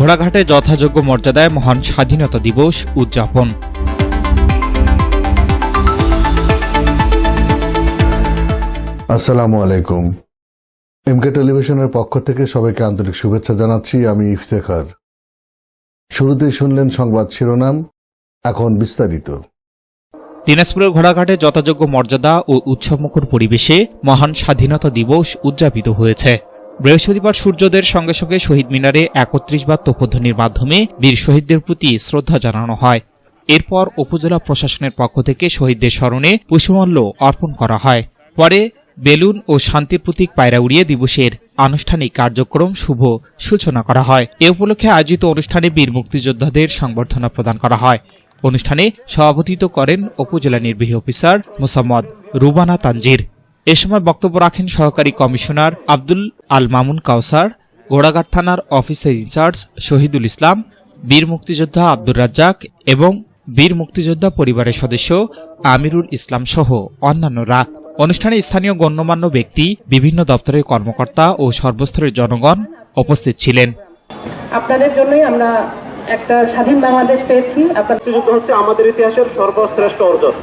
ঘোড়াঘাটে যথাযোগ্য মর্যাদায় মহান স্বাধীনতা দিবস উদযাপন। আসসালামু আলাইকুম। এমকে টেলিভিশনের পক্ষ থেকে সবাইকে আন্তরিক শুভেচ্ছা জানাচ্ছি। আমি ইফতেখার। শুরুতেই শুনলেন সংবাদ শিরোনাম, এখন বিস্তারিত। দিনাজপুরের ঘোড়াঘাটে যথাযোগ্য মর্যাদা ও উৎসবমুখর পরিবেশে মহান স্বাধীনতা দিবস উদযাপিত হয়েছে। বৃহস্পতিবার সূর্যোদয়ের সঙ্গে সঙ্গে শহীদ মিনারে ৩১ বার তোপধ্বনির মাধ্যমে বীর শহীদদের প্রতি শ্রদ্ধা জানানো হয়। এরপর উপজেলা প্রশাসনের পক্ষ থেকে শহীদদের স্মরণে পুষ্পমাল্য অর্পণ করা হয়। পরে বেলুন ও শান্তির প্রতীক পায়রা উড়িয়ে দিবসের আনুষ্ঠানিক কার্যক্রম শুভ সূচনা করা হয়। এ উপলক্ষে আয়োজিত অনুষ্ঠানে বীর মুক্তিযোদ্ধাদের সংবর্ধনা প্রদান করা হয়। অনুষ্ঠানে সভাপতিত্ব করেন উপজেলা নির্বাহী অফিসার মোসাম্মদ রুবানা তানজির। এ সময় বক্তব্য রাখেন সহকারী কমিশনার আব্দুল আল মামুন কাউসার, ঘোড়াঘাট থানার অফিসার ইনচার্জ শহীদুল ইসলাম, বীর মুক্তিযোদ্ধা আব্দুর রাজ্জাক এবং বীর মুক্তিযোদ্ধা পরিবারের সদস্য আমিরুল ইসলাম সহ অন্যান্যরা। অনুষ্ঠানে স্থানীয় গণ্যমান্য ব্যক্তি, বিভিন্ন দপ্তরের কর্মকর্তা ও সর্বস্তরের জনগণ উপস্থিত ছিলেন। আপনাদের জন্যই আমরা একটা স্বাধীন বাংলাদেশ পেয়েছি। মুক্তিযুদ্ধ হচ্ছে আমাদের ইতিহাসের সর্বশ্রেষ্ঠ অর্জন।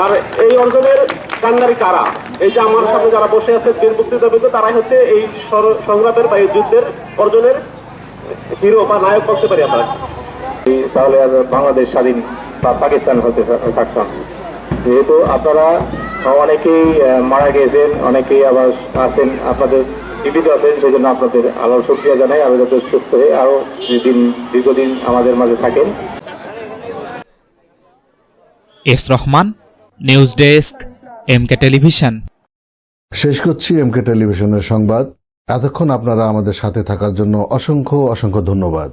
আর এই অর্জনের কান্ডারি কারা? এই যে আমার সামনে যারা বসে আছে বীর মুক্তিযোদ্ধা, তারাই হচ্ছে এই সংগ্রামের বা এই যুদ্ধের অর্জনের হিরো বা নায়ক বলতে পারি আমরা। তাহলে বাংলাদেশ স্বাধীন বা পাকিস্তান হতে থাকতাম। যেহেতু আপনারা অনেকেই মারা গেছেন, অনেকেই আবার আছেন, আপনাদের জীবিত আছেন, সেই জন্য আপনাদের আলোর শুকরিয়া জানাই। আমি যাতে সুস্থ হয়ে আরো দীর্ঘদিন আমাদের মাঝে থাকেন। S Rahman, news desk, MK television. শেষ করছি এমকে টেলিভিশনের সংবাদ। এতক্ষণ আপনারা আমাদের সাথে থাকার জন্য অসংখ্য ধন্যবাদ।